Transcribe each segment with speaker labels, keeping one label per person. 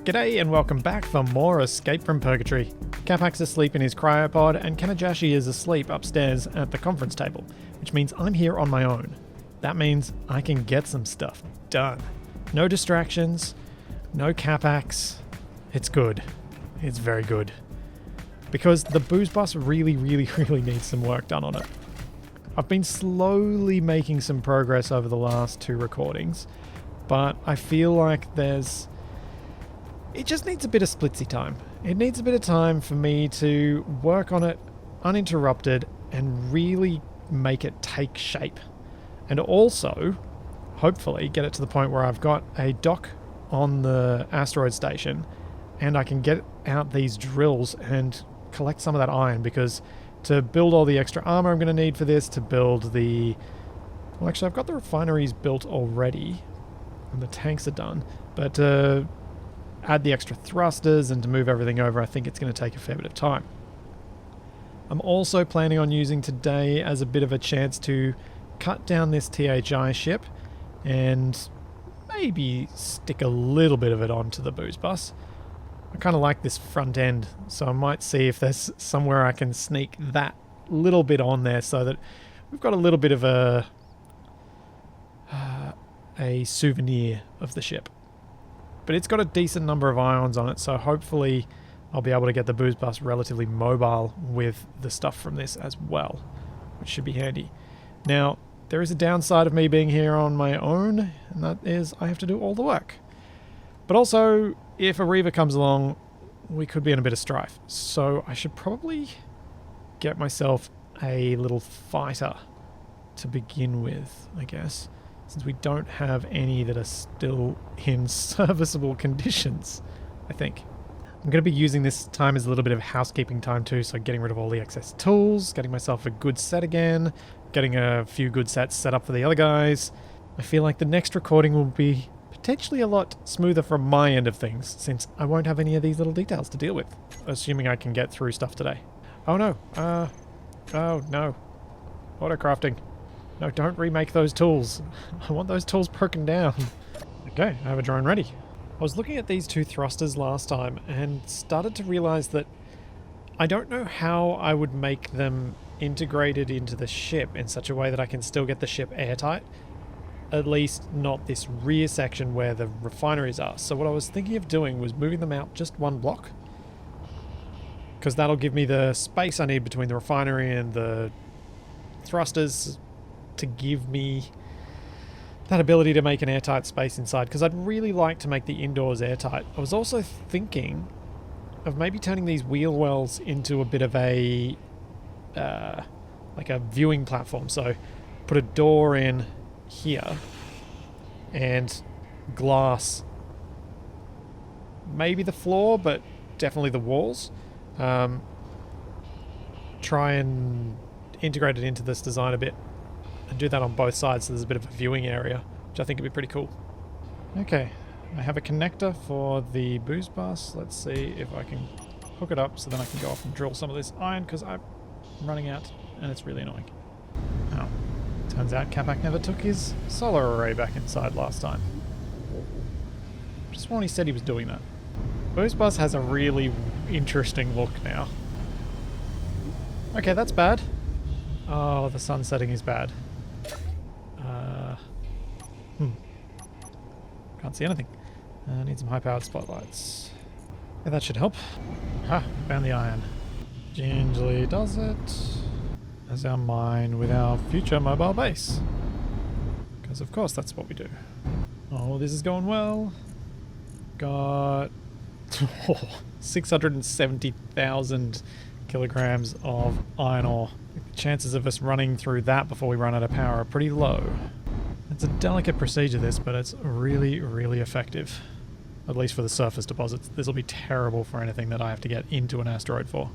Speaker 1: G'day and welcome back for more Escape from Purgatory. Capak's asleep in his cryopod and Kanajashi is asleep upstairs at the conference table, which means I'm here on my own. That means I can get some stuff done. No distractions, no Capaks. It's good. It's very good. Because the booze bus really needs some work done on it. I've been slowly making some progress over the last 2 recordings, but I feel like it just needs a bit of splitsy time. It needs a bit of time for me to work on it uninterrupted and really make it take shape. And also, hopefully, get it to the point where I've got a dock on the asteroid station and I can get out these drills and collect some of that iron, because to build all the extra armor I'm going to need for this, to build the... Well, actually, I've got the refineries built already and the tanks are done, but add the extra thrusters and to move everything over, I think it's going to take a fair bit of time. I'm also planning on using today as a bit of a chance to cut down this THI ship and maybe stick a little bit of it onto the booze bus. I kind of like this front end, so I might see if there's somewhere I can sneak that little bit on there so that we've got a little bit of a souvenir of the ship. But it's got a decent number of ions on it, so hopefully I'll be able to get the booze bus relatively mobile with the stuff from this as well, which should be handy. Now, there is a downside of me being here on my own, and that is I have to do all the work. But also, if a Reaver comes along, we could be in a bit of strife. So I should probably get myself a little fighter to begin with, I guess, since we don't have any that are still in serviceable conditions, I think. I'm going to be using this time as a little bit of housekeeping time too, so getting rid of all the excess tools, getting myself a good set again, getting a few good sets set up for the other guys. I feel like the next recording will be potentially a lot smoother from my end of things, since I won't have any of these little details to deal with, assuming I can get through stuff today. Oh no, oh no, autocrafting. No, don't remake those tools. I want those tools broken down. Okay, I have a drone ready. I was looking at these 2 thrusters last time and started to realize that I don't know how I would make them integrated into the ship in such a way that I can still get the ship airtight. At least not this rear section where the refineries are. So what I was thinking of doing was moving them out just 1 block, because that'll give me the space I need between the refinery and the thrusters to give me that ability to make an airtight space inside, because I'd really like to make the indoors airtight. I was also thinking of maybe turning these wheel wells into a bit of a like a viewing platform. So put a door in here and glass maybe the floor, but definitely the walls. Try and integrate it into this design a bit and do that on both sides, so there's a bit of a viewing area, which I think would be pretty cool. Okay, I have a connector for the booze bus. Let's see if I can hook it up so then I can go off and drill some of this iron, because I'm running out and it's really annoying. Oh, turns out Capak never took his solar array back inside last time. Just when he said he was doing that. Booze bus has a really interesting look now. Okay, that's bad. Oh, the sun setting is bad. Can't see anything. Need some high-powered spotlights. Yeah, that should help. Ah, found the iron. Gingerly does it. As our mine with our future mobile base. Because of course that's what we do. Oh, this is going well. Got 670,000 kilograms of iron ore. The chances of us running through that before we run out of power are pretty low. It's a delicate procedure, this, but it's really effective. At least for the surface deposits. This will be terrible for anything that I have to get into an asteroid for.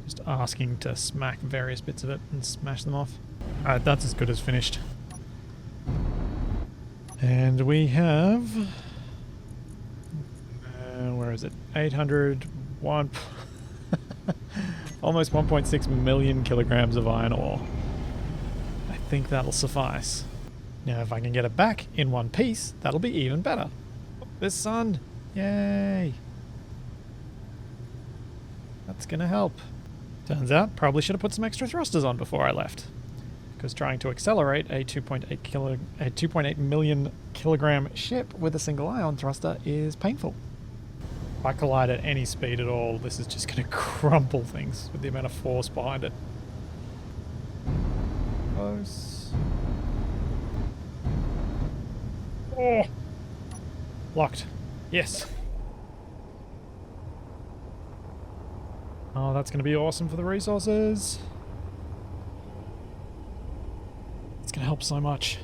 Speaker 1: Just asking to smack various bits of it and smash them off. Alright, that's as good as finished. And we have... where is it? 801... almost 1.6 million kilograms of iron ore. I think that'll suffice. Now if I can get it back in one piece, that'll be even better. This sun! Yay! That's going to help. Turns out, probably should have put some extra thrusters on before I left. Because trying to accelerate a 2.8 million kilogram ship with a single ion thruster is painful. If I collide at any speed at all, this is just going to crumple things with the amount of force behind it. Close. Oh! Locked. Yes. Oh, that's going to be awesome for the resources. It's going to help so much.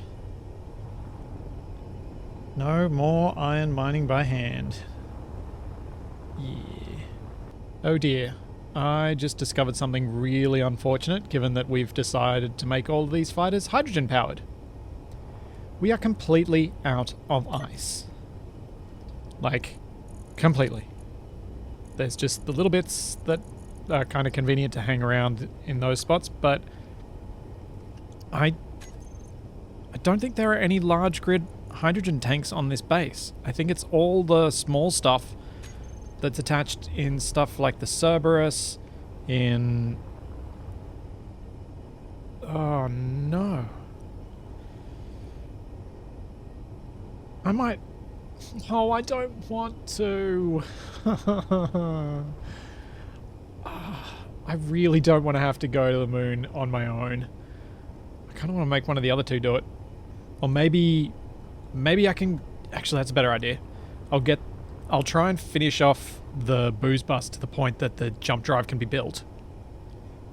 Speaker 1: No more iron mining by hand. Yeah. Oh dear. I just discovered something really unfortunate, given that we've decided to make all of these fighters hydrogen powered. We are completely out of ice. Like, completely. There's just the little bits that are kind of convenient to hang around in those spots, but I don't think there are any large grid hydrogen tanks on this base. I think it's all the small stuff that's attached in stuff like the Cerberus, in... Oh no. I might... Oh, I don't want to. I really don't want to have to go to the moon on my own. I kind of want to make one of the other two do it. Or maybe I can... Actually, that's a better idea. I'll try and finish off the booze bus to the point that the jump drive can be built.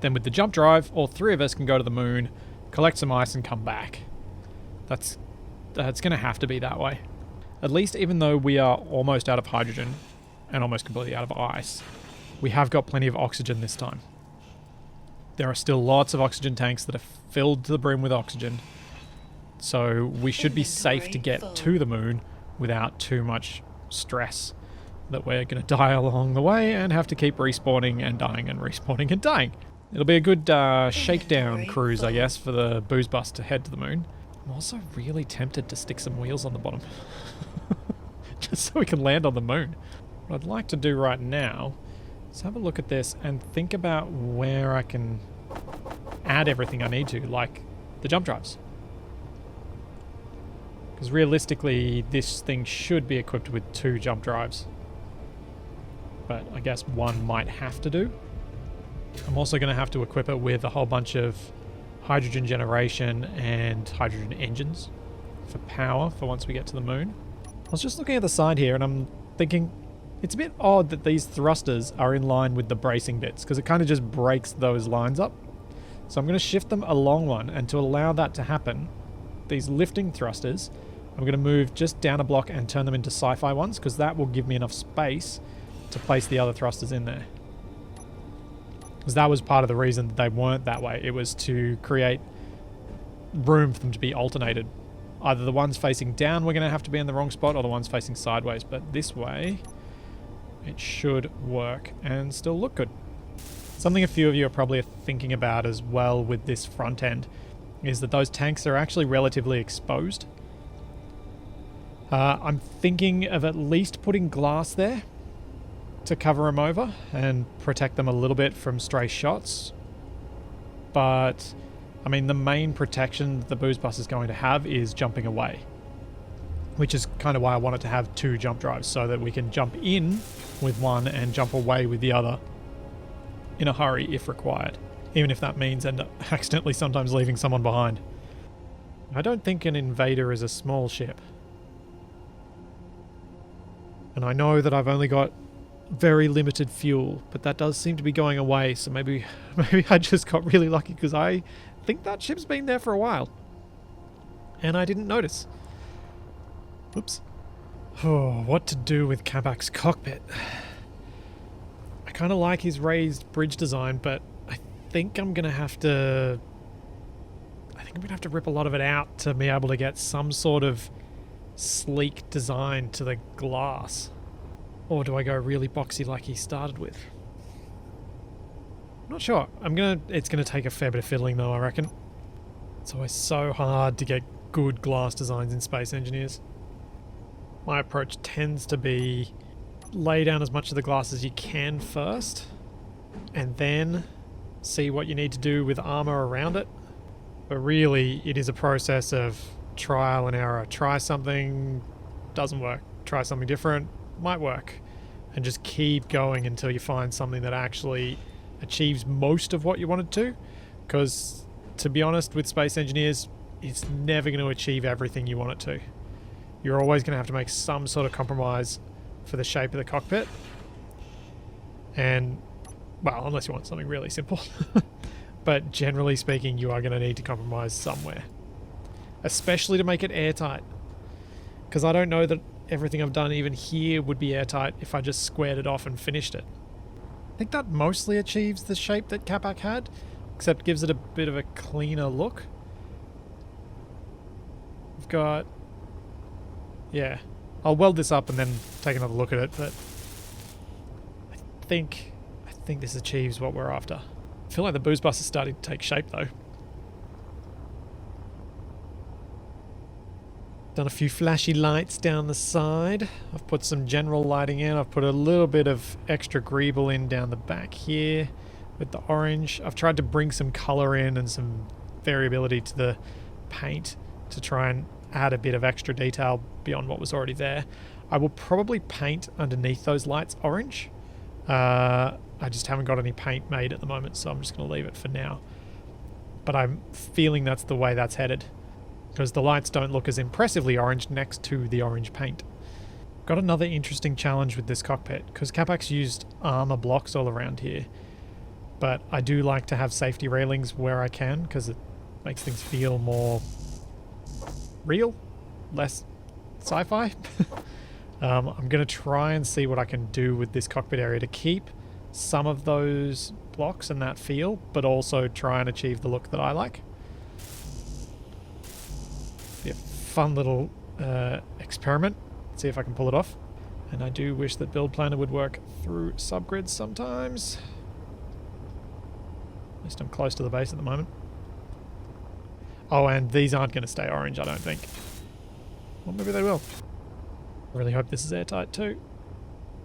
Speaker 1: Then with the jump drive, all three of us can go to the moon, collect some ice and come back. That's going to have to be that way. At least even though we are almost out of hydrogen and almost completely out of ice, we have got plenty of oxygen this time. There are still lots of oxygen tanks that are filled to the brim with oxygen, so we should be safe to get to the moon without too much stress that we're going to die along the way and have to keep respawning and dying and respawning and dying. It'll be a good shakedown cruise, I guess, for the booze bus to head to the moon. I'm also really tempted to stick some wheels on the bottom. Just so we can land on the moon. What I'd like to do right now is have a look at this and think about where I can add everything I need to, like the jump drives. Because realistically, this thing should be equipped with 2 jump drives. But I guess one might have to do. I'm also going to have to equip it with a whole bunch of hydrogen generation and hydrogen engines for power for once we get to the moon. I was just looking at the side here and I'm thinking it's a bit odd that these thrusters are in line with the bracing bits, because it kind of just breaks those lines up. So I'm going to shift them along one, and to allow that to happen, these lifting thrusters, I'm going to move just down a block and turn them into sci-fi ones, because that will give me enough space to place the other thrusters in there. Because that was part of the reason that they weren't that way. It was to create room for them to be alternated. Either the ones facing down were going to have to be in the wrong spot, or the ones facing sideways. But this way, it should work and still look good. Something a few of you are probably thinking about as well with this front end is that those tanks are actually relatively exposed. I'm thinking of at least putting glass there to cover them over and protect them a little bit from stray shots. But, I mean, the main protection the booze bus is going to have is jumping away. Which is kind of why I wanted to have 2 jump drives, so that we can jump in with one and jump away with the other in a hurry if required. Even if that means end up accidentally sometimes leaving someone behind. I don't think an invader is a small ship. And I know that I've only got very limited fuel, but that does seem to be going away, so maybe I just got really lucky, because I think that ship's been there for a while. And I didn't notice. Oops. Oh, what to do with Kabak's cockpit? I kind of like his raised bridge design, but I think I'm gonna have to rip a lot of it out to be able to get some sort of sleek design to the glass. Or do I go really boxy like he started with? I'm not sure. It's gonna take a fair bit of fiddling though, I reckon. It's always so hard to get good glass designs in Space Engineers. My approach tends to be lay down as much of the glass as you can first, and then see what you need to do with armor around it. But really, it is a process of trial and error. Try something, doesn't work. Try something different, might work. And just keep going until you find something that actually achieves most of what you wanted to. Because, to be honest, with Space Engineers, it's never going to achieve everything you want it to. You're always going to have to make some sort of compromise for the shape of the cockpit. And, well, unless you want something really simple. But generally speaking, you are going to need to compromise somewhere. Especially to make it airtight. Because I don't know that everything I've done even here would be airtight if I just squared it off and finished it. I think that mostly achieves the shape that Capac had, except gives it a bit of a cleaner look. We've got... yeah. I'll weld this up and then take another look at it, but I think this achieves what we're after. I feel like the booze bus is starting to take shape though. Done a few flashy lights down the side. I've put some general lighting in. I've put a little bit of extra greeble in down the back here with the orange. I've tried to bring some color in and some variability to the paint to try and add a bit of extra detail beyond what was already there. I will probably paint underneath those lights orange. I just haven't got any paint made at the moment, so I'm just going to leave it for now. But I'm feeling that's the way that's headed, because the lights don't look as impressively orange next to the orange paint. Got another interesting challenge with this cockpit, because Capac's used armor blocks all around here. But I do like to have safety railings where I can, because it makes things feel more real, less sci-fi. I'm going to try and see what I can do with this cockpit area to keep some of those blocks and that feel, but also try and achieve the look that I like. Be a fun little experiment. See if I can pull it off. And I do wish that Build Planner would work through subgrids sometimes. At least I'm close to the base at the moment. Oh, and these aren't going to stay orange, I don't think. Well, maybe they will. I really hope this is airtight too.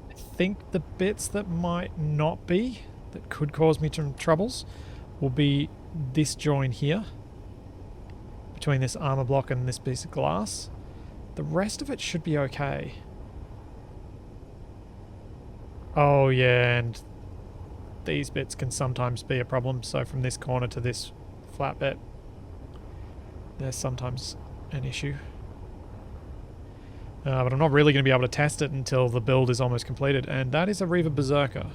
Speaker 1: I think the bits that might not be, that could cause me some troubles, will be this join here, between this armor block and this piece of glass. The rest of it should be okay. Oh yeah, and these bits can sometimes be a problem, so from this corner to this flat bit, there's sometimes an issue. But I'm not really going to be able to test it until the build is almost completed, and that is a Reaver Berserker.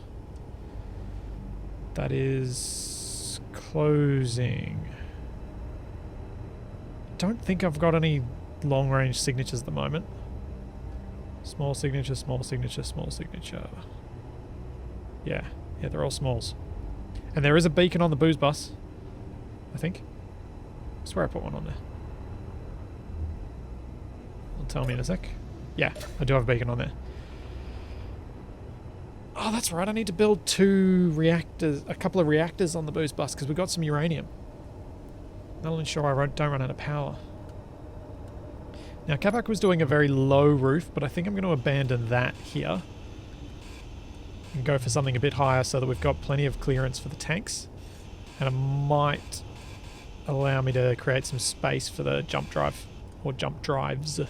Speaker 1: That is closing. Don't think I've got any long-range signatures at the moment. Small signature, small signature, small signature. Yeah, they're all smalls. And there is a beacon on the booze bus, I think. I swear I put one on there. Tell me in a sec. Yeah, I do have a beacon on there. Oh, that's right. I need to build a couple of reactors on the booze bus because we've got some uranium. Not ensure I don't run out of power. Now, Capac was doing a very low roof, but I think I'm going to abandon that here and go for something a bit higher so that we've got plenty of clearance for the tanks. And it might allow me to create some space for the jump drive, or jump drives.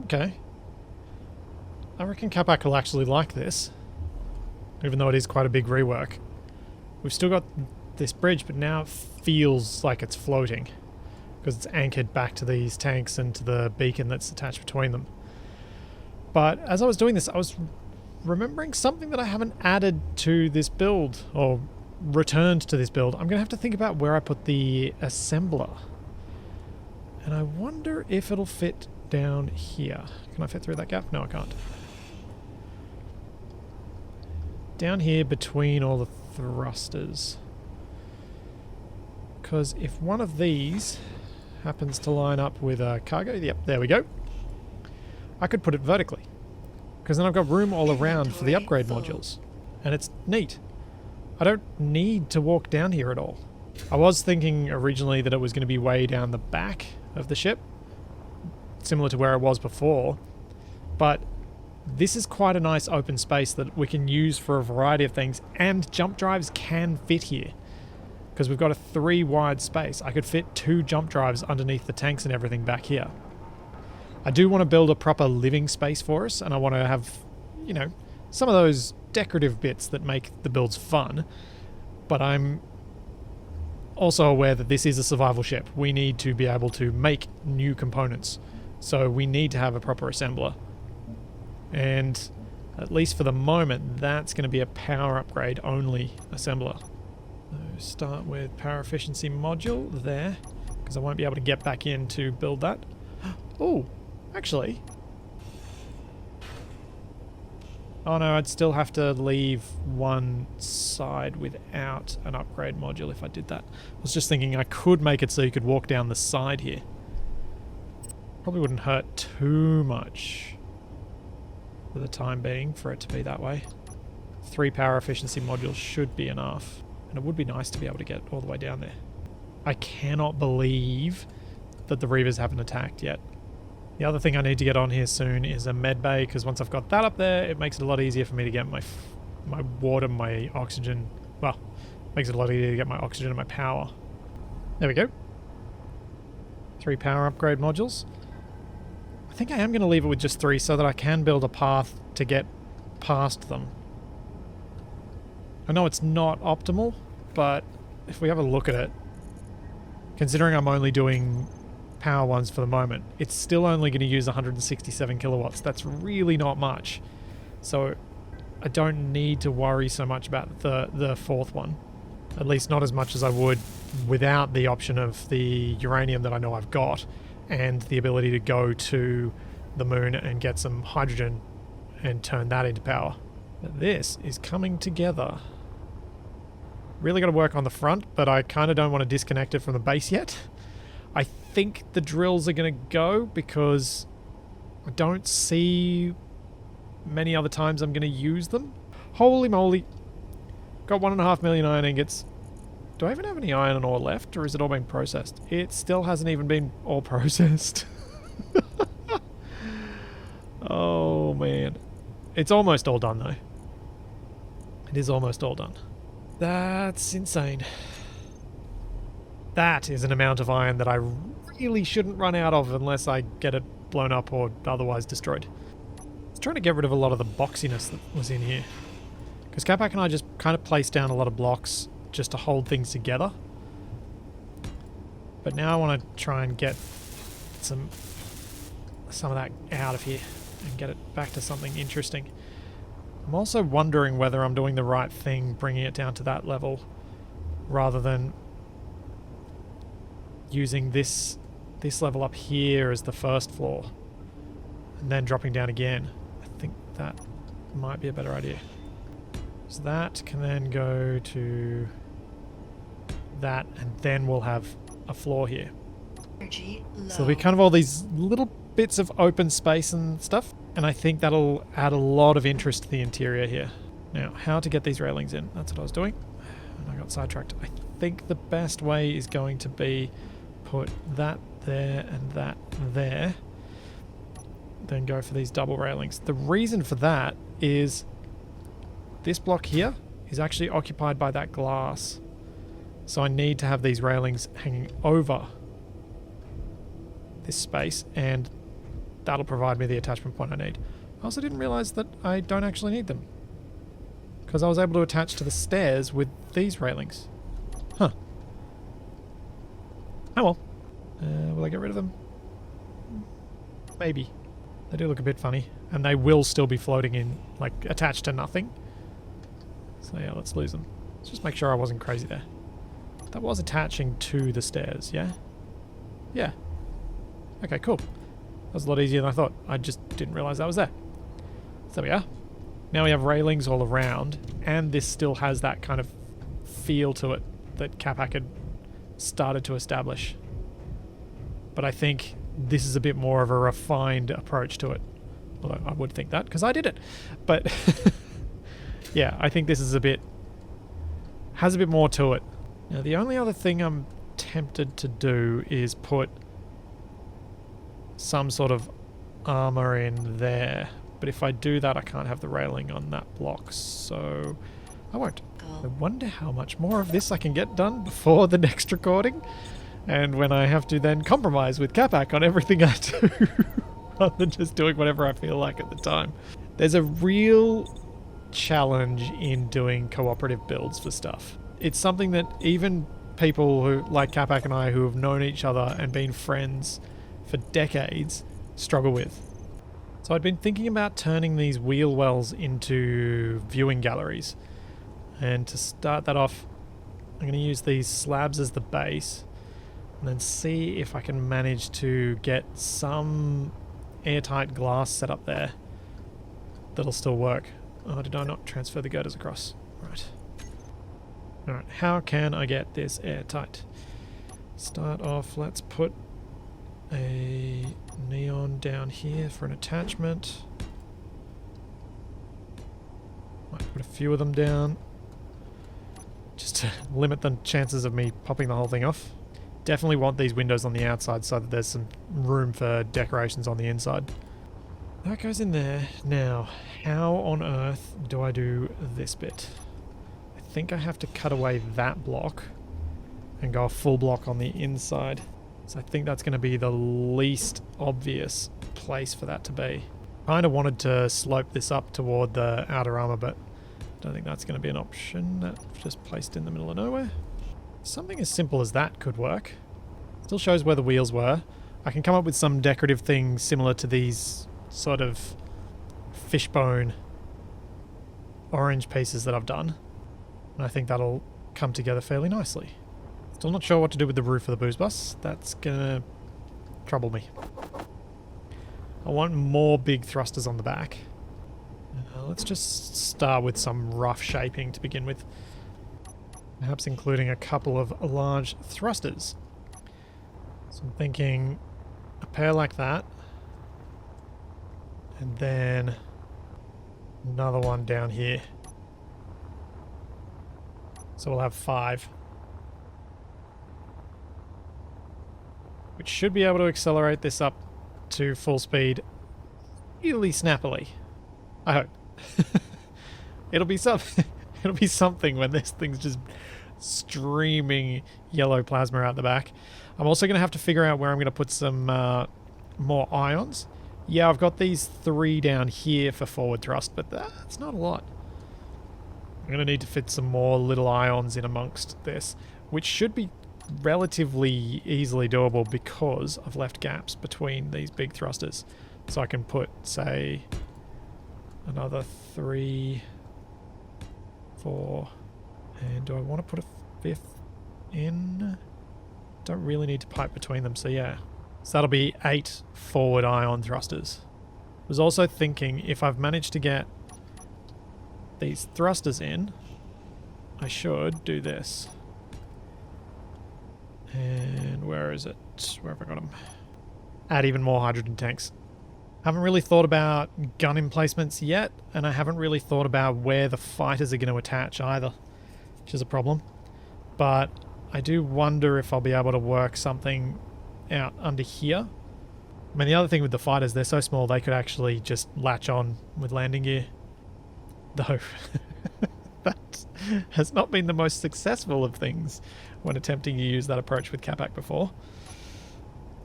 Speaker 1: Okay. I reckon Capac will actually like this, even though it is quite a big rework. We've still got this bridge, but now it feels like it's floating because it's anchored back to these tanks and to the beacon that's attached between them. But as I was doing this, I was remembering something that I haven't added to this build, or returned to this build. I'm going to have to think about where I put the assembler. And I wonder if it'll fit down here. Can I fit through that gap? No, I can't. Down here between all the thrusters. Because if one of these happens to line up with a cargo, yep, there we go. I could put it vertically. Because then I've got room all around for the upgrade modules. And it's neat. I don't need to walk down here at all. I was thinking originally that it was going to be way down the back of the ship, similar to where it was before, but This is quite a nice open space that we can use for a variety of things, and jump drives can fit here because we've got a 3 wide space. I could fit 2 jump drives underneath the tanks and everything back here. I do want to build a proper living space for us, and I want to have, you know, some of those decorative bits that make the builds fun, but I'm also aware that this is a survival ship. We need to be able to make new components, so we need to have a proper assembler. And at least for the moment, that's going to be a power upgrade only assembler. So start with power efficiency module there, because I won't be able to get back in to build that. Oh, actually. Oh no, I'd still have to leave one side without an upgrade module if I did that. I was just thinking I could make it so you could walk down the side here. Probably wouldn't hurt too much for the time being for it to be that way. 3 power efficiency modules should be enough, and it would be nice to be able to get all the way down there. I cannot believe that the Reavers haven't attacked yet. The other thing I need to get on here soon is a med bay, because once I've got that up there, it makes it a lot easier for me to get my water, my oxygen. Well, makes it a lot easier to get my oxygen and my power. There we go. 3 power upgrade modules. I think I am going to leave it with just 3 so that I can build a path to get past them. I know it's not optimal, but if we have a look at it, considering I'm only doing power ones for the moment, it's still only going to use 167 kilowatts. That's really not much. So I don't need to worry so much about the 4th one. At least not as much as I would without the option of the uranium that I know I've got, and the ability to go to the moon and get some hydrogen and turn that into power. But this is coming together. Really got to work on the front, but I kind of don't want to disconnect it from the base yet. I think the drills are going to go because I don't see many other times I'm going to use them. Holy moly. Got 1.5 million iron ingots. Do I even have any iron ore left, or is it all been processed? It still hasn't even been all processed. Oh man. It's almost all done though. It is almost all done. That's insane. That is an amount of iron that I really shouldn't run out of unless I get it blown up or otherwise destroyed. I was trying to get rid of a lot of the boxiness that was in here, because Capac and I just kind of placed down a lot of blocks just to hold things together. But now I want to try and get some of that out of here and get it back to something interesting. I'm also wondering whether I'm doing the right thing bringing it down to that level rather than using this level up here as the first floor and then dropping down again. I think that might be a better idea. So that can then go to that, and then we'll have a floor here. So there'll be kind of all these little bits of open space and stuff, and I think that'll add a lot of interest to the interior here. Now, how to get these railings in? That's what I was doing, and I got sidetracked. I think the best way is going to be put that there and that there, then go for these double railings. The reason for that is this block here is actually occupied by that glass. So I need to have these railings hanging over this space, and that'll provide me the attachment point I need. I also didn't realize that I don't actually need them, because I was able to attach to the stairs with these railings. Huh. Oh well. Will I get rid of them? Maybe. They do look a bit funny, and they will still be floating in, like, attached to nothing. So yeah, let's lose them. Let's just make sure I wasn't crazy there. That was attaching to the stairs, yeah? Yeah. Okay, cool. That was a lot easier than I thought. I just didn't realize that was there. So there we are. Now we have railings all around, and this still has that kind of feel to it that Capac had started to establish. But I think this is a bit more of a refined approach to it. Although I would think that, because I did it. But yeah, I think this is has a bit more to it. Now the only other thing I'm tempted to do is put some sort of armor in there. but if I do that I can't have the railing on that block, so I won't. I wonder how much more of this I can get done before the next recording, and when I have to then compromise with Capac on everything I do rather than just doing whatever I feel like at the time. There's a real challenge in doing cooperative builds for stuff. It's something that even people who, like Capac and I, who have known each other and been friends for decades, struggle with. So I'd been thinking about turning these wheel wells into viewing galleries. And to start that off, I'm going to use these slabs as the base and then see if I can manage to get some airtight glass set up there that'll still work. Oh, did I not transfer the girders across? Right. Alright, how can I get this airtight? Start off, let's put a neon down here for an attachment. Might put a few of them down, just to limit the chances of me popping the whole thing off. Definitely want these windows on the outside so that there's some room for decorations on the inside. That goes in there. Now, how on earth do I do this bit? I think I have to cut away that block and go a full block on the inside. So I think that's going to be the least obvious place for that to be. Kind of wanted to slope this up toward the outer armor, but don't think that's going to be an option. That's just placed in the middle of nowhere. Something as simple as that could work. Still shows where the wheels were. I can come up with some decorative things similar to these sort of fishbone orange pieces that I've done. And I think that'll come together fairly nicely. Still not sure what to do with the roof of the booze bus. That's gonna trouble me. I want more big thrusters on the back. Let's just start with some rough shaping to begin with. Perhaps including a couple of large thrusters. So I'm thinking a pair like that. And then another one down here. So we'll have 5. Which should be able to accelerate this up to full speed really snappily. I hope. It'll be something. It'll be something when this thing's just streaming yellow plasma out the back. I'm also going to have to figure out where I'm going to put some more ions. Yeah, I've got these 3 down here for forward thrust, but that's not a lot. I'm going to need to fit some more little ions in amongst this, which should be relatively easily doable because I've left gaps between these big thrusters. So I can put, say, another 3, 4, and do I want to put a 5th in? Don't really need to pipe between them, so yeah. So that'll be 8 forward ion thrusters. I was also thinking if I've managed to get these thrusters in, I should do this. And where is it? Where have I got them? Add even more hydrogen tanks. Haven't really thought about gun emplacements yet, and I haven't really thought about where the fighters are going to attach either, which is a problem. But I do wonder if I'll be able to work something out under here. I mean, the other thing with the fighters, they're so small they could actually just latch on with landing gear. Though, that has not been the most successful of things when attempting to use that approach with Capac before.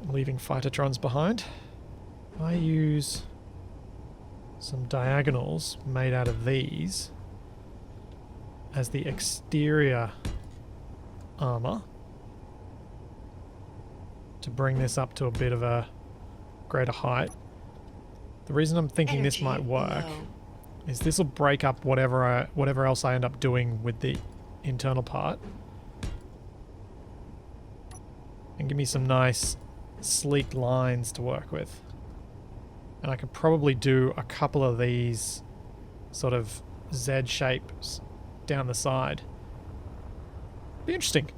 Speaker 1: Leaving fightertrons behind. I use some diagonals made out of these as the exterior armor to bring this up to a bit of a greater height. The reason I'm thinking this might work is this will break up whatever else I end up doing with the internal part and give me some nice sleek lines to work with. And I could probably do a couple of these sort of Z shapes down the side. Be interesting.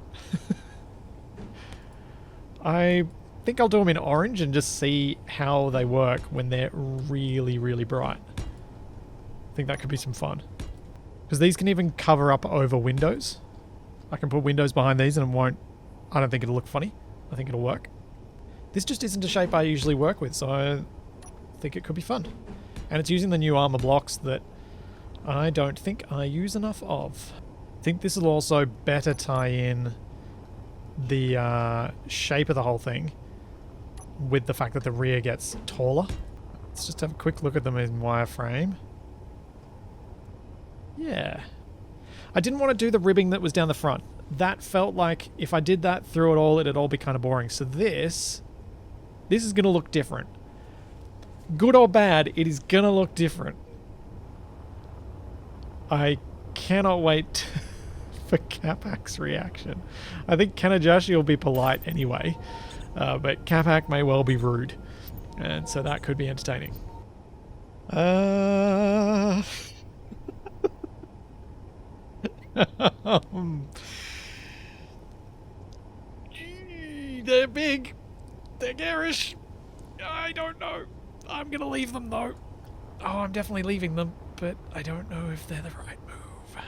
Speaker 1: I think I'll do them in orange and just see how they work when they're really, really bright. I think that could be some fun. Because these can even cover up over windows. I can put windows behind these and I don't think it'll look funny. I think it'll work. This just isn't a shape I usually work with, so I think it could be fun. And it's using the new armor blocks that I don't think I use enough of. I think this will also better tie in the shape of the whole thing with the fact that the rear gets taller. Let's just have a quick look at them in wireframe. Yeah. I didn't want to do the ribbing that was down the front. That felt like if I did that through it all, it'd all be kind of boring. So this is going to look different. Good or bad, it is going to look different. I cannot wait for Capac's reaction. I think Kanajashi will be polite anyway, but Capac may well be rude, and so that could be entertaining. They're big. They're garish. I don't know. I'm going to leave them though. Oh, I'm definitely leaving them, but I don't know if they're the right move.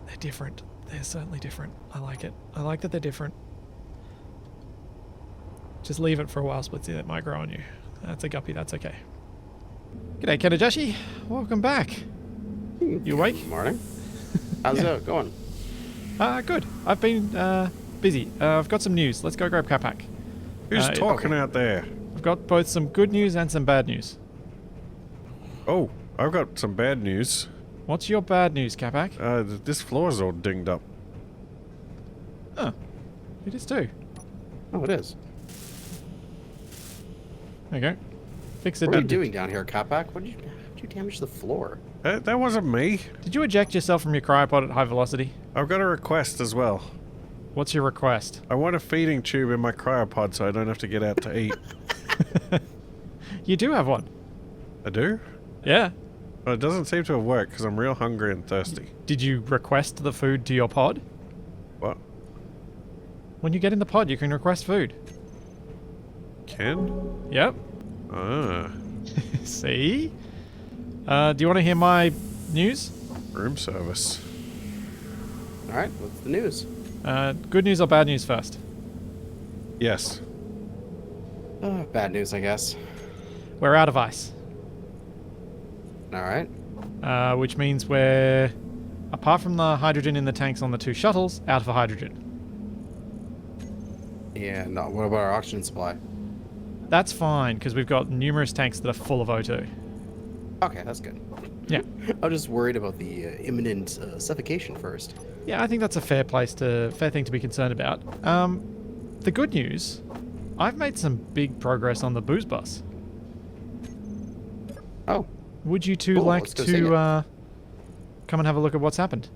Speaker 1: They're different. They're certainly different. I like it. I like that they're different. Just leave it for a while, Splitsy. That might grow on you. That's a guppy. That's okay. G'day, Kanajashi. Welcome back. You awake?
Speaker 2: Good morning. How's it going?
Speaker 1: Good. I've been busy. I've got some news. Let's go grab Capac.
Speaker 3: Who's talking out there?
Speaker 1: I've got both some good news and some bad news.
Speaker 3: Oh, I've got some bad news.
Speaker 1: What's your bad news, Capac?
Speaker 3: This floor's all dinged up.
Speaker 1: Oh, it is too.
Speaker 2: Oh, it is.
Speaker 1: There you go. Fix it.
Speaker 2: What are you doing down here, Capac? How'd you damage the floor?
Speaker 3: That wasn't me.
Speaker 1: Did you eject yourself from your cryopod at high velocity?
Speaker 3: I've got a request as well.
Speaker 1: What's your request?
Speaker 3: I want a feeding tube in my cryopod so I don't have to get out to eat.
Speaker 1: You do have one.
Speaker 3: I do?
Speaker 1: Yeah.
Speaker 3: Well, it doesn't seem to have worked because I'm real hungry and thirsty.
Speaker 1: Did you request the food to your pod?
Speaker 3: What?
Speaker 1: When you get in the pod, you can request food.
Speaker 3: Can?
Speaker 1: Yep.
Speaker 3: Ah.
Speaker 1: See? Do you want to hear my news?
Speaker 3: Room service.
Speaker 2: Alright, what's the news?
Speaker 1: Good news or bad news first?
Speaker 3: Yes.
Speaker 2: Bad news, I guess.
Speaker 1: We're out of ice.
Speaker 2: Alright.
Speaker 1: Which means we're, apart from the hydrogen in the tanks on the two shuttles, out of hydrogen.
Speaker 2: Yeah, no, what about our oxygen supply?
Speaker 1: That's fine, because we've got numerous tanks that are full of O2.
Speaker 2: Okay, that's good.
Speaker 1: Yeah.
Speaker 2: I'm just worried about the imminent suffocation first.
Speaker 1: Yeah, I think that's a fair thing to be concerned about. The good news, I've made some big progress on the booze bus.
Speaker 2: Oh.
Speaker 1: Would you two
Speaker 2: Cool,
Speaker 1: like
Speaker 2: let's go see it.
Speaker 1: to come and have a look at what's happened?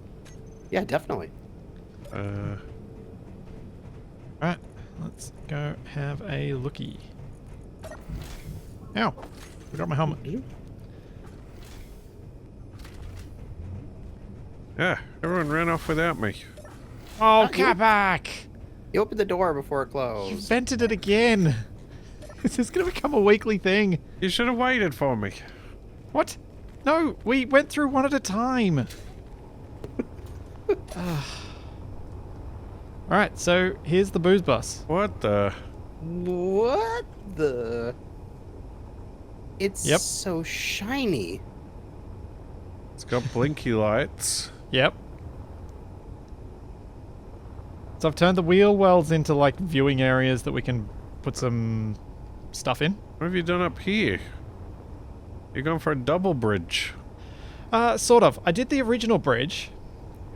Speaker 2: Yeah, definitely.
Speaker 1: Alright, let's go have a lookie. Ow, forgot my helmet.
Speaker 3: Yeah, everyone ran off without me.
Speaker 1: Oh,
Speaker 2: you-
Speaker 1: Capac!
Speaker 2: You opened the door before it
Speaker 1: You
Speaker 2: closed.
Speaker 1: vented it again! This is going to become a weekly thing.
Speaker 3: You should have waited for me.
Speaker 1: What? No, we went through one at a time. Alright, so here's the booze bus.
Speaker 3: What the?
Speaker 2: What the? It's
Speaker 1: Yep.
Speaker 2: so shiny.
Speaker 3: It's got blinky lights.
Speaker 1: Yep. So I've turned the wheel wells into like viewing areas that we can put some stuff in.
Speaker 3: What have you done up here? You're going for a double bridge.
Speaker 1: Sort of. I did the original bridge.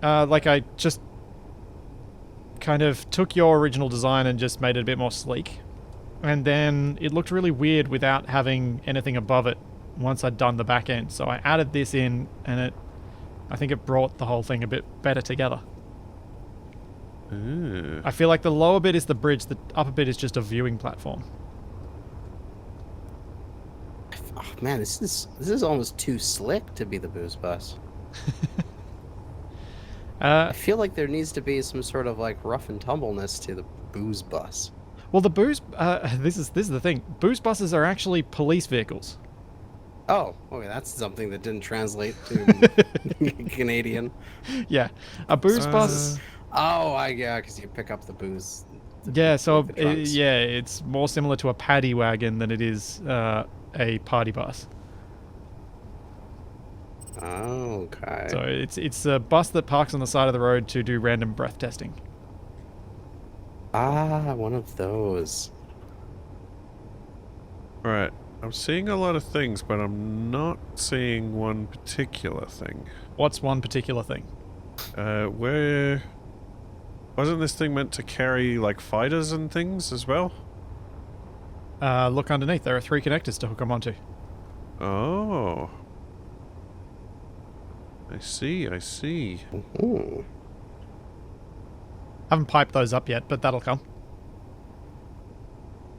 Speaker 1: Like I just kind of took your original design and just made it a bit more sleek. And then it looked really weird without having anything above it once I'd done the back end. So I added this in and I think it brought the whole thing a bit better together.
Speaker 3: Ooh.
Speaker 1: I feel like the lower bit is the bridge, the upper bit is just a viewing platform.
Speaker 2: Oh man, this is almost too slick to be the booze bus. I feel like there needs to be some sort of like rough and tumbleness to the booze bus.
Speaker 1: Well, the booze, this is the thing. Booze buses are actually police vehicles.
Speaker 2: Oh, okay, that's something that didn't translate to Canadian.
Speaker 1: Yeah, a booze bus.
Speaker 2: Oh, yeah, because you pick up the booze.
Speaker 1: Yeah, so
Speaker 2: the trunks.
Speaker 1: yeah, it's more similar to a paddy wagon than it is a a party bus.
Speaker 2: Okay.
Speaker 1: So it's a bus that parks on the side of the road to do random breath testing.
Speaker 2: Ah, one of those.
Speaker 3: Right. I'm seeing a lot of things, but I'm not seeing one particular thing.
Speaker 1: What's one particular thing?
Speaker 3: Where... Wasn't this thing meant to carry, like, fighters and things as well?
Speaker 1: Look underneath. There are 3 connectors to hook them onto.
Speaker 3: Oh. I see, I see.
Speaker 2: Ooh.
Speaker 1: Haven't piped those up yet, but that'll come.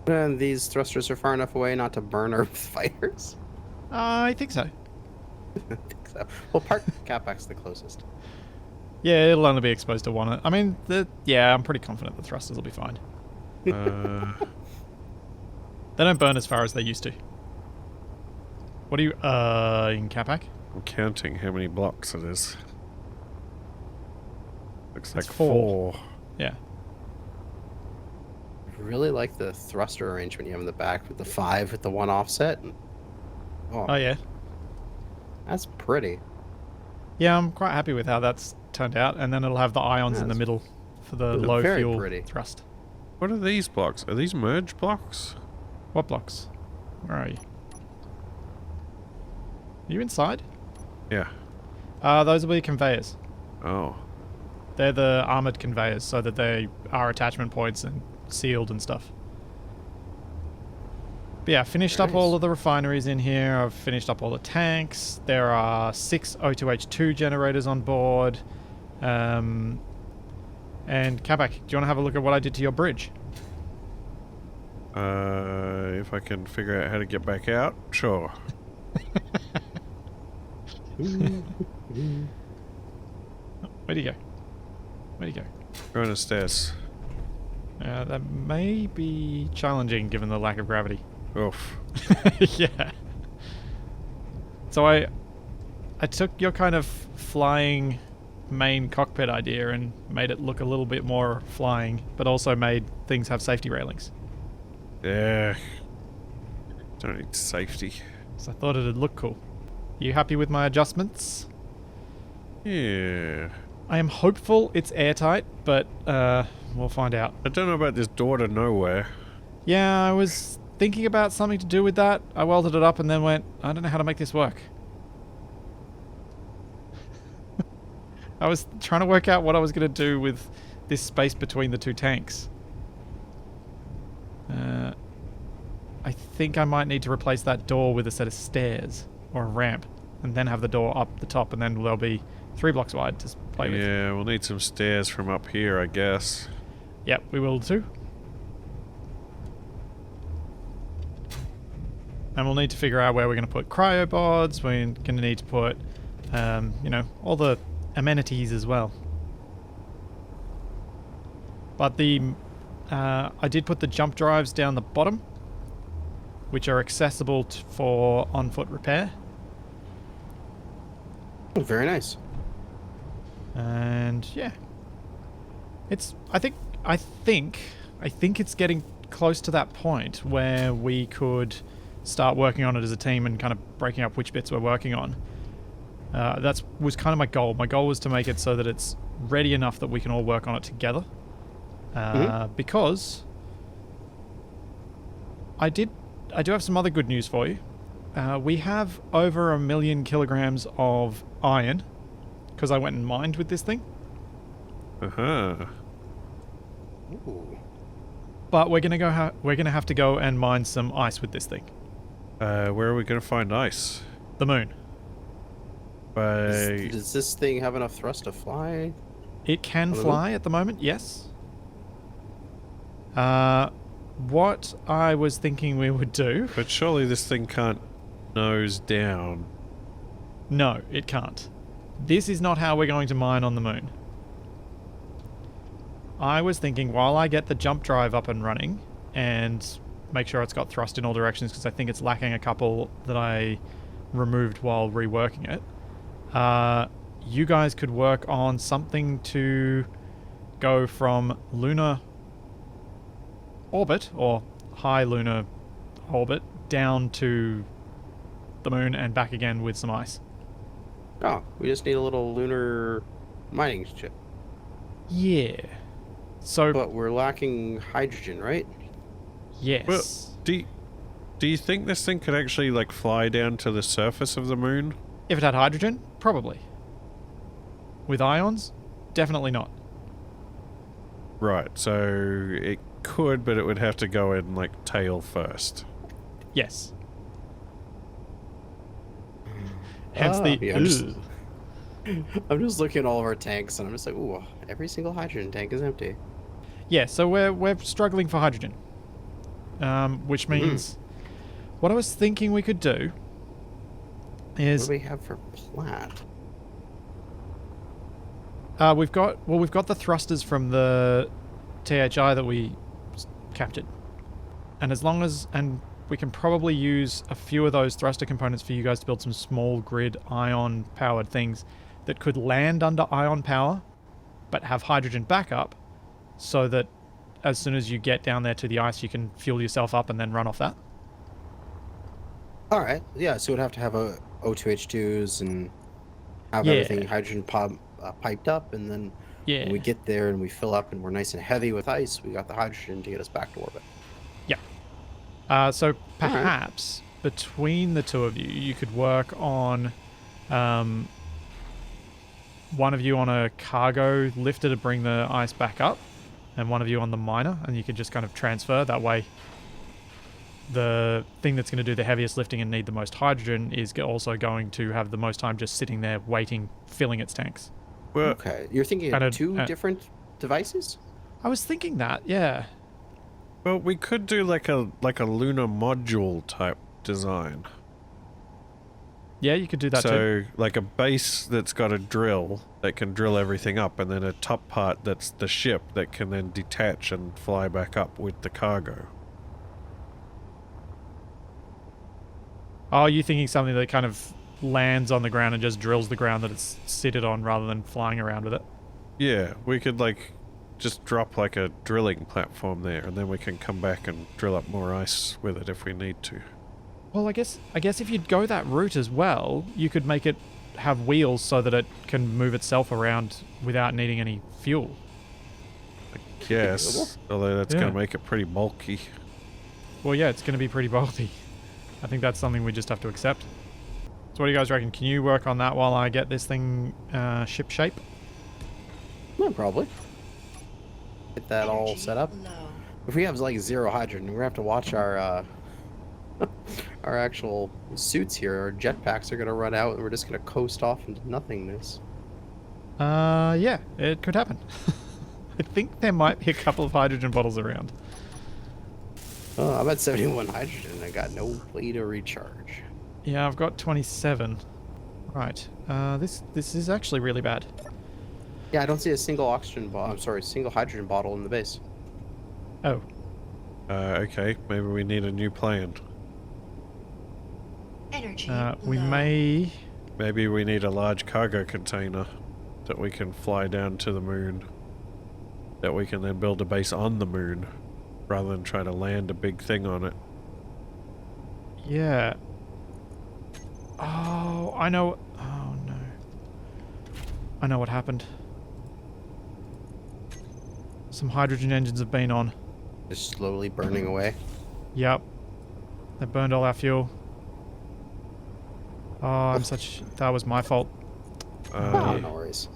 Speaker 2: And these thrusters are far enough away not to burn our fighters?
Speaker 1: I think so.
Speaker 2: I think so. Well, Park Capac's the closest.
Speaker 1: Yeah, it'll only be exposed to one. I mean, yeah, I'm pretty confident the thrusters will be fine. They don't burn as far as they used to. What do you, in Capac?
Speaker 3: I'm counting how many blocks it is. Looks like
Speaker 1: It's 4.
Speaker 3: 4.
Speaker 1: Yeah.
Speaker 2: I really like the thruster arrangement you have in the back with the 5 with the 1 offset.
Speaker 1: Oh, yeah.
Speaker 2: That's pretty.
Speaker 1: Yeah, I'm quite happy with how that's turned out. And then it'll have the ions in the middle for the low
Speaker 2: very
Speaker 1: fuel
Speaker 2: pretty.
Speaker 1: thrust.
Speaker 3: What are these blocks? Are these merge blocks?
Speaker 1: What blocks? Where are you? Are you inside?
Speaker 3: Yeah.
Speaker 1: Those will be conveyors.
Speaker 3: Oh.
Speaker 1: They're the armoured conveyors, so that they are attachment points and sealed and stuff. But yeah, finished up all of the refineries in here. I've finished up all the tanks. There are 6 O2H2 generators on board. And Kabak, do you want to have a look at what I did to your bridge?
Speaker 3: If I can figure out how to get back out, sure.
Speaker 1: Where'd he go? Where'd he go?
Speaker 3: Going upstairs.
Speaker 1: That may be challenging given the lack of gravity.
Speaker 3: Oof.
Speaker 1: Yeah. So I took your kind of flying main cockpit idea and made it look a little bit more flying, but also made things have safety railings.
Speaker 3: Yeah. Don't need safety.
Speaker 1: So I thought it'd look cool. You happy with my adjustments?
Speaker 3: Yeah.
Speaker 1: I am hopeful it's airtight, but we'll find out.
Speaker 3: I don't know about this door to nowhere.
Speaker 1: Yeah, I was thinking about something to do with that. I welded it up and then went, I don't know how to make this work. I was trying to work out what I was going to do with this space between the 2 tanks. I think I might need to replace that door with a set of stairs or a ramp and then have the door up the top, and then there'll be 3 blocks wide to play with.
Speaker 3: Yeah, we'll need some stairs from up here, I guess.
Speaker 1: Yep, we will too. And we'll need to figure out where we're going to put cryobods. We're going to need to put, you know, all the amenities as well. But I did put the jump drives down the bottom, which are accessible for on-foot repair.
Speaker 2: Oh, very nice.
Speaker 1: And yeah, I think it's getting close to that point where we could start working on it as a team and kind of breaking up which bits we're working on. That was kind of my goal. My goal was to make it so that it's ready enough that we can all work on it together. Because I do have some other good news for you. We have over 1 million kilograms of iron because I went and mined with this thing.
Speaker 3: Uh-huh.
Speaker 2: Ooh.
Speaker 1: But we're gonna have to go and mine some ice with this thing.
Speaker 3: Where are we going to find ice?
Speaker 1: The moon.
Speaker 2: Does this thing have enough thrust to fly?
Speaker 1: It can fly at the moment, yes. What I was thinking we would do...
Speaker 3: But surely this thing can't nose down.
Speaker 1: No, it can't. This is not how we're going to mine on the moon. I was thinking while I get the jump drive up and running and make sure it's got thrust in all directions, because I think it's lacking a couple that I removed while reworking it, you guys could work on something to go from lunar orbit, or high lunar orbit down to the moon and back again with some ice.
Speaker 2: Oh, we just need a little lunar mining ship.
Speaker 1: Yeah. So,
Speaker 2: But we're lacking hydrogen, right?
Speaker 1: yes.
Speaker 3: Well, do you think this thing could actually like fly down to the surface of the moon?
Speaker 1: If it had hydrogen, probably. With ions, definitely not.
Speaker 3: Right, so it could, but it would have to go in like tail first.
Speaker 1: Yes. Hence the
Speaker 2: yeah, I'm just looking at all of our tanks, and I'm just like, ooh, every single hydrogen tank is empty.
Speaker 1: Yeah, so we're struggling for hydrogen. Which means what I was thinking we could do
Speaker 2: What
Speaker 1: is
Speaker 2: do we have for plat?
Speaker 1: we've got the thrusters from the THI that we captured. And we can probably use a few of those thruster components for you guys to build some small grid ion powered things that could land under ion power but have hydrogen backup, so that as soon as you get down there to the ice you can fuel yourself up and then run off that.
Speaker 2: All right, yeah. So we'd have to have a O2H2s and have everything hydrogen piped up, and then when we get there and we fill up and we're nice and heavy with ice, we got the hydrogen to get us back to orbit.
Speaker 1: So perhaps between the two of you, you could work on one of you on a cargo lifter to bring the ice back up, and one of you on the miner, and you could just kind of transfer. That way the thing that's going to do the heaviest lifting and need the most hydrogen is also going to have the most time just sitting there waiting, filling its tanks.
Speaker 3: Well,
Speaker 2: Okay, you're thinking of two different devices?
Speaker 1: I was thinking that, yeah.
Speaker 3: well, we could do like a lunar module type design.
Speaker 1: Yeah, you could do that too.
Speaker 3: So, like a base that's got a drill that can drill everything up, and then a top part that's the ship that can then detach and fly back up with the cargo.
Speaker 1: Oh, you thinking something that kind of lands on the ground and just drills the ground that it's seated on rather than flying around with it?
Speaker 3: Yeah, we could like just drop like a drilling platform there, and then we can come back and drill up more ice with it if we need to.
Speaker 1: Well, I guess if you'd go that route as well, you could make it have wheels so that it can move itself around without needing any fuel.
Speaker 3: Yes, although that's going to make it pretty bulky.
Speaker 1: Well, yeah, it's going to be pretty bulky. I think that's something we just have to accept. So what do you guys reckon? Can you work on that while I get this thing ship shape?
Speaker 2: Yeah, probably. Get that all set up. If we have like zero hydrogen, we're gonna have to watch our our actual suits here. Our jetpacks are gonna run out, and we're just gonna coast off into nothingness.
Speaker 1: Yeah, it could happen. I think there might be a couple of hydrogen bottles around.
Speaker 2: Oh, I'm at 71 hydrogen. I got no way to recharge.
Speaker 1: Yeah, I've got 27. Right. This is actually really bad.
Speaker 2: Yeah, I don't see a single oxygen bottle. I'm sorry, single hydrogen bottle in the base.
Speaker 1: Oh.
Speaker 3: Okay, maybe we need a new plan.
Speaker 4: Energy
Speaker 1: We
Speaker 4: low.
Speaker 1: may...
Speaker 3: Maybe we need a large cargo container that we can fly down to the moon. That we can then build a base on the moon, rather than try to land a big thing on it.
Speaker 1: Yeah. Oh, I know... Oh, no. I know what happened. Some hydrogen engines have been on.
Speaker 2: Just slowly burning away.
Speaker 1: Yep. They burned all our fuel. Oh, I'm such... That was my fault.
Speaker 2: Oh, no worries.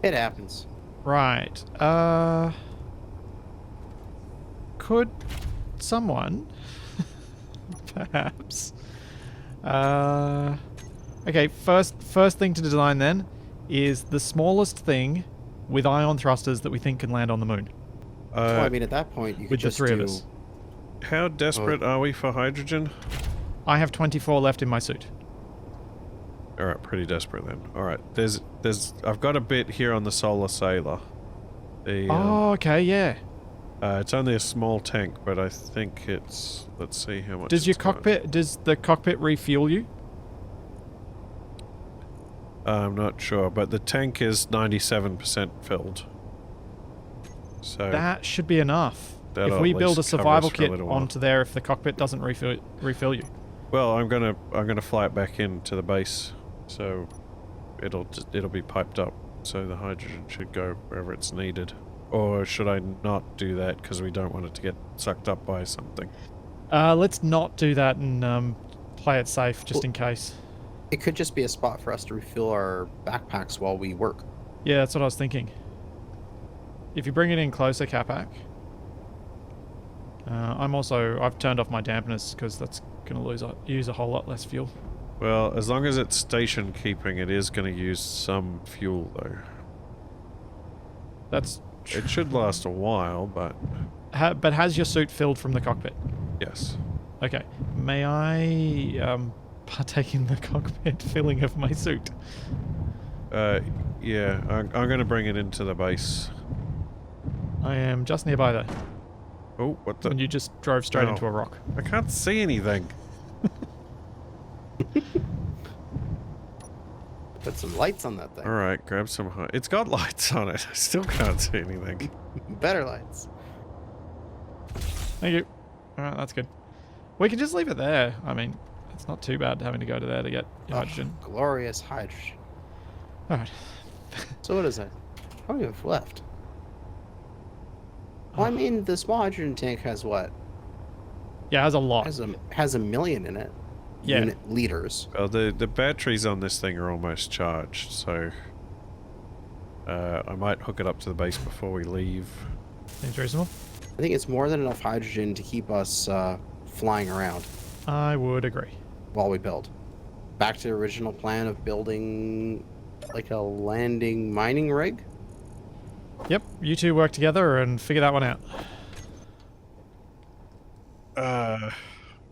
Speaker 2: It happens.
Speaker 1: Right. Could someone... perhaps... Okay, first thing to design then is the smallest thing with ion thrusters that we think can land on the moon.
Speaker 2: Well, I mean, at that point, you could
Speaker 1: With the
Speaker 2: just
Speaker 1: three of
Speaker 2: do...
Speaker 1: us.
Speaker 3: How desperate are we for hydrogen?
Speaker 1: I have 24 left in my suit.
Speaker 3: Alright, pretty desperate then. Alright, I've got a bit here on the Solar Sailor.
Speaker 1: Oh, okay, yeah.
Speaker 3: It's only a small tank, but I think it's... Let's see how much
Speaker 1: Does your
Speaker 3: it's got.
Speaker 1: cockpit... Does the cockpit refuel you?
Speaker 3: I'm not sure, but the tank is 97% filled. So...
Speaker 1: That should be enough.
Speaker 3: That'll
Speaker 1: If we
Speaker 3: at
Speaker 1: build a
Speaker 3: least cover
Speaker 1: survival
Speaker 3: us for
Speaker 1: kit
Speaker 3: little while.
Speaker 1: onto there, if the cockpit doesn't refill you.
Speaker 3: Well, I'm gonna fly it back into the base, so it'll be piped up, so the hydrogen should go wherever it's needed. Or should I not do that because we don't want it to get sucked up by something?
Speaker 1: Let's not do that and play it safe just in case.
Speaker 2: It could just be a spot for us to refill our backpacks while we work.
Speaker 1: Yeah, that's what I was thinking. If you bring it in closer, Capac. I've turned off my dampeners because that's going to use a whole lot less fuel.
Speaker 3: Well, as long as it's station keeping, it is going to use some fuel though.
Speaker 1: That's
Speaker 3: It should last a while, but
Speaker 1: but has your suit filled from the cockpit?
Speaker 3: yes.
Speaker 1: Okay. May I partake in the cockpit filling of my suit?
Speaker 3: Yeah, I'm going to bring it into the base.
Speaker 1: I am just nearby though.
Speaker 3: Oh, what the?
Speaker 1: And you just drove straight
Speaker 3: Oh.
Speaker 1: into a rock.
Speaker 3: I can't see anything.
Speaker 2: Put some lights on that thing.
Speaker 3: Alright, grab some It's got lights on it. I still can't see anything.
Speaker 2: Better lights.
Speaker 1: Thank you. Alright, that's good. We can just leave it there. I mean, it's not too bad having to go to there to get your hydrogen.
Speaker 2: Glorious hydrogen.
Speaker 1: Alright.
Speaker 2: So what is that? How many have left? Well, I mean, the small hydrogen tank has what?
Speaker 1: Yeah, it has a lot.
Speaker 2: Has a million in it.
Speaker 1: Yeah.
Speaker 2: Unit liters.
Speaker 3: Well, the batteries on this thing are almost charged, so I might hook it up to the base before we leave.
Speaker 1: Seems reasonable.
Speaker 2: I think it's more than enough hydrogen to keep us flying around
Speaker 1: I would agree.
Speaker 2: while we build. Back to the original plan of building like a landing mining rig.
Speaker 1: Yep, you two work together and figure that one out.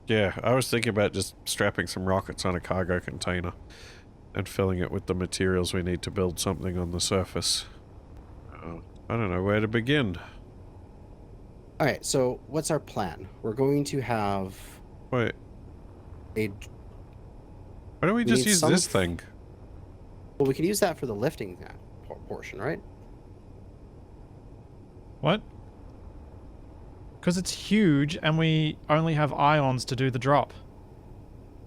Speaker 3: Yeah, I was thinking about just strapping some rockets on a cargo container and filling it with the materials we need to build something on the surface. I don't know where to begin.
Speaker 2: All right, so what's our plan? We're going to have
Speaker 3: Wait,
Speaker 2: a...
Speaker 3: why don't we
Speaker 2: We
Speaker 3: just
Speaker 2: need
Speaker 3: use
Speaker 2: some
Speaker 3: this thing?
Speaker 2: Well, we can use that for the lifting portion, right?
Speaker 1: What? Because it's huge and we only have ions to do the drop.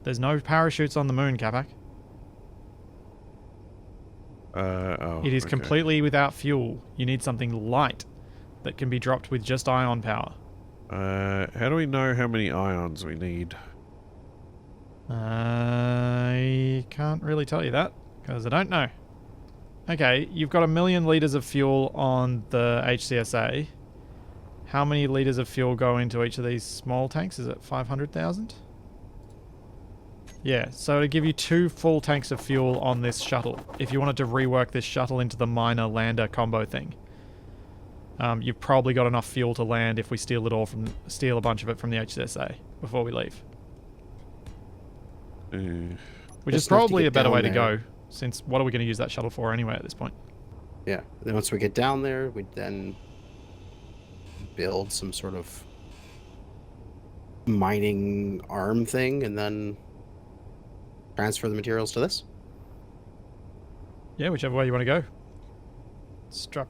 Speaker 1: There's no parachutes on the moon, Capac.
Speaker 3: Oh.
Speaker 1: It is
Speaker 3: okay.
Speaker 1: completely without fuel. You need something light that can be dropped with just ion power.
Speaker 3: How do we know how many ions we need?
Speaker 1: I can't really tell you that because I don't know. Okay, you've got 1 million liters of fuel on the HCSA. How many liters of fuel go into each of these small tanks? Is it 500,000? Yeah, so to give you 2 full tanks of fuel on this shuttle, if you wanted to rework this shuttle into the miner lander combo thing, you've probably got enough fuel to land if we steal a bunch of it from the HCSA before we leave. Which is
Speaker 2: Just have to
Speaker 1: probably
Speaker 2: get
Speaker 1: a better
Speaker 2: down
Speaker 1: way to
Speaker 2: there.
Speaker 1: go, since what are we going to use that shuttle for anyway at this point?
Speaker 2: Yeah. Then once we get down there, we then build some sort of mining arm thing and then transfer the materials to this.
Speaker 1: Yeah, whichever way you want to go. Strap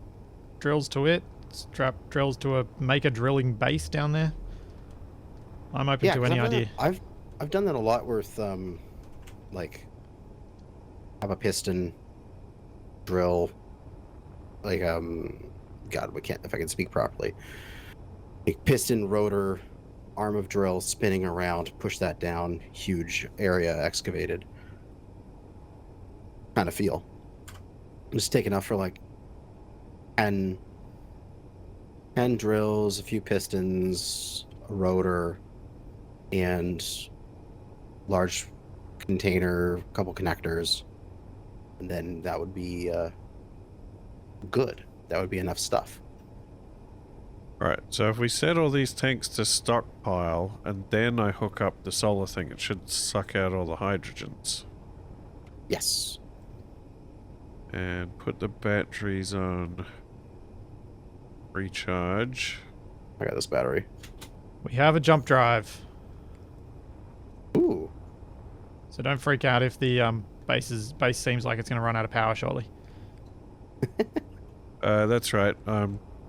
Speaker 1: drills to it, strap drills to make a drilling base down there. I'm open to
Speaker 2: 'cause
Speaker 1: any
Speaker 2: I've done
Speaker 1: idea.
Speaker 2: that- I've done that a lot with like have a piston drill, like God, we can't, if I can speak properly, like piston rotor arm of drill spinning around, push that down, huge area excavated kind of feel. Just take enough for like 10 drills, a few pistons, a rotor, and large container, a couple connectors, and then that would be good. That would be enough stuff.
Speaker 3: Right, so if we set all these tanks to stockpile, and then I hook up the solar thing, it should suck out all the hydrogens.
Speaker 2: Yes.
Speaker 3: And put the batteries on recharge.
Speaker 2: I got this battery.
Speaker 1: We have a jump drive,
Speaker 2: Ooh.
Speaker 1: so don't freak out if the base seems like it's going to run out of power shortly.
Speaker 3: That's right.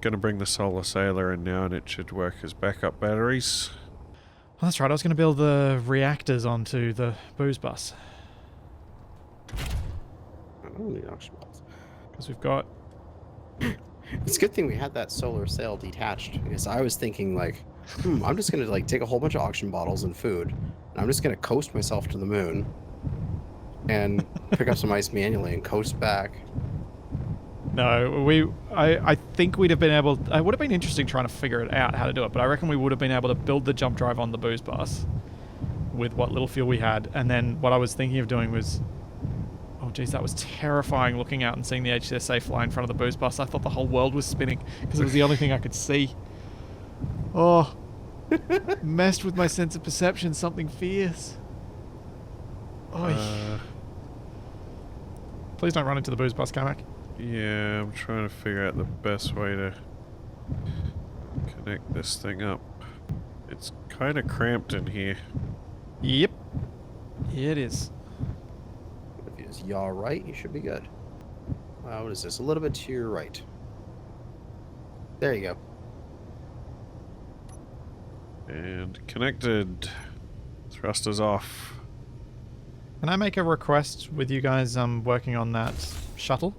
Speaker 3: gonna bring the solar sailor in now, and it should work as backup batteries.
Speaker 1: Well, that's right. I was going to build the reactors onto the booze bus.
Speaker 2: I don't need oxygen bottles.
Speaker 1: Because we've got...
Speaker 2: It's a good thing we had that solar sail detached, because I was thinking like, I'm just gonna like take a whole bunch of oxygen bottles and food, and I'm just gonna coast myself to the moon, and pick up some ice manually and coast back.
Speaker 1: No, I think we'd have been able... It would have been interesting trying to figure it out how to do it, but I reckon we would have been able to build the jump drive on the booze bus with what little fuel we had, and then what I was thinking of doing was... Oh geez, that was terrifying looking out and seeing the HSA fly in front of the booze bus. I thought the whole world was spinning because it was the only thing I could see. Oh, messed with my sense of perception, something fierce. Oh, please don't run into the booze bus, Kamak.
Speaker 3: Yeah, I'm trying to figure out the best way to connect this thing up. It's kind of cramped in here.
Speaker 1: Yep, it is.
Speaker 2: If you just yaw right, you should be good. What is this? A little bit to your right. There you go.
Speaker 3: And connected. Thrusters off.
Speaker 1: Can I make a request with you guys working on that shuttle?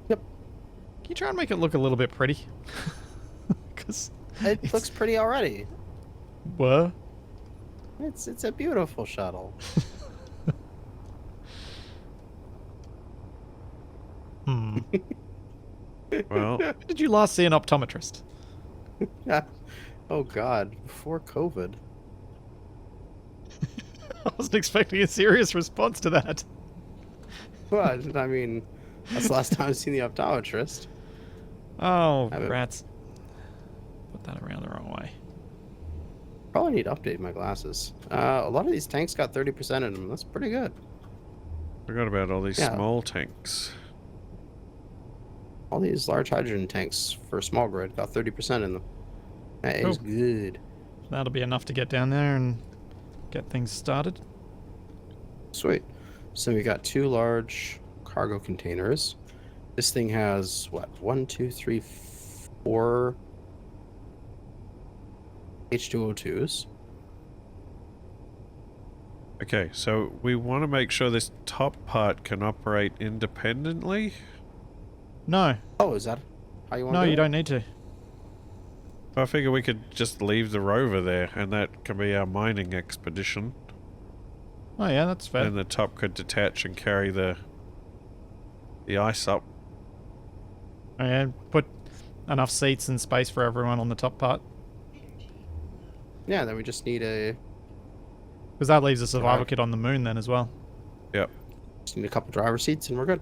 Speaker 2: Yep.
Speaker 1: Can you try and make it look a little bit pretty? Because
Speaker 2: It looks pretty already.
Speaker 1: What?
Speaker 2: It's a beautiful shuttle.
Speaker 3: Well,
Speaker 1: When did you last see an optometrist?
Speaker 2: Oh God, before COVID.
Speaker 1: I wasn't expecting a serious response to that.
Speaker 2: Well, I mean, that's the last time I've seen the optometrist.
Speaker 1: Oh,
Speaker 2: Have it-
Speaker 1: rats. Put that around the wrong way.
Speaker 2: Probably need to update my glasses. A lot of these tanks got 30% in them. That's pretty good.
Speaker 3: forgot about all these
Speaker 2: Yeah.
Speaker 3: small tanks.
Speaker 2: All these large hydrogen tanks for small grid got 30% in them. That is
Speaker 1: Cool.
Speaker 2: good.
Speaker 1: That'll be enough to get down there and get things started.
Speaker 2: Sweet. So we got 2 large cargo containers. This thing has what? 1, 2, 3, 4 H2O2s.
Speaker 3: Okay, so we want to make sure this top part can operate independently.
Speaker 1: No.
Speaker 2: Oh, is that how you want
Speaker 1: No,
Speaker 2: to do
Speaker 1: you
Speaker 2: it?
Speaker 1: don't need to.
Speaker 3: I figure we could just leave the rover there, and that can be our mining expedition.
Speaker 1: Oh yeah, that's fair.
Speaker 3: And the top could detach and carry the ice up.
Speaker 1: And put enough seats and space for everyone on the top part.
Speaker 2: Yeah, then we just need a
Speaker 1: Because that leaves a survival
Speaker 2: Drive.
Speaker 1: kit on the moon then as well.
Speaker 3: Yep.
Speaker 2: just need a couple driver seats and we're good.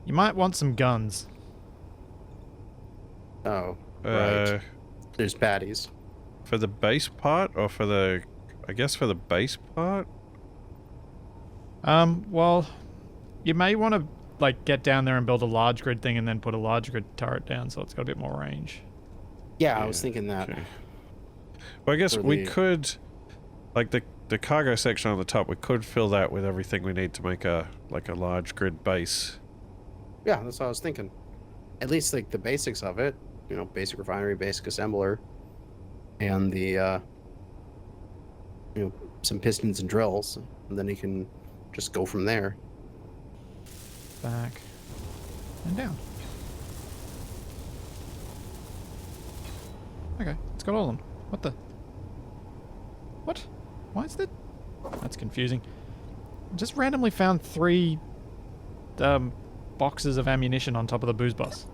Speaker 1: You might want some guns.
Speaker 2: Oh, right.
Speaker 3: Uh,
Speaker 2: There's baddies.
Speaker 3: for the base part, or for the... I guess for the base part?
Speaker 1: Well, you may want to like get down there and build a large grid thing and then put a large grid turret down so it's got a bit more range.
Speaker 2: Yeah, I was
Speaker 3: Yeah,
Speaker 2: thinking that.
Speaker 3: okay. Well, I guess
Speaker 2: For
Speaker 3: we
Speaker 2: the-
Speaker 3: could... Like, the cargo section on the top, we could fill that with everything we need to make a large grid base.
Speaker 2: Yeah, that's what I was thinking. At least like the basics of it, you know, basic refinery, basic assembler, and the you know, some pistons and drills, and then you can just go from there.
Speaker 1: Back and down. Okay, it's got all of them. What the? What? Why is that? That's confusing. Just randomly found 3 boxes of ammunition on top of the booze bus.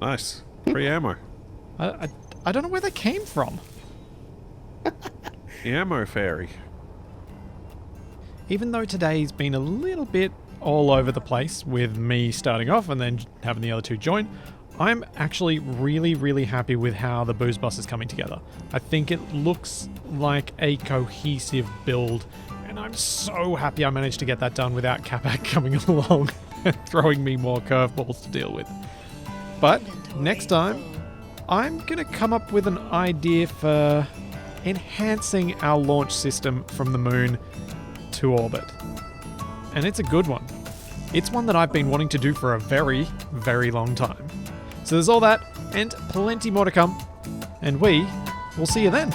Speaker 3: Nice. Free ammo.
Speaker 1: I don't know where they came from.
Speaker 3: The ammo fairy.
Speaker 1: Even though today's been a little bit all over the place with me starting off and then having the other 2 join, I'm actually really, really happy with how the booze bus is coming together. I think it looks like a cohesive build, and I'm so happy I managed to get that done without Capac coming along and throwing me more curveballs to deal with. But next time, I'm going to come up with an idea for enhancing our launch system from the moon to orbit. And it's a good one. It's one that I've been wanting to do for a very, very long time. So there's all that and plenty more to come. And we will see you then.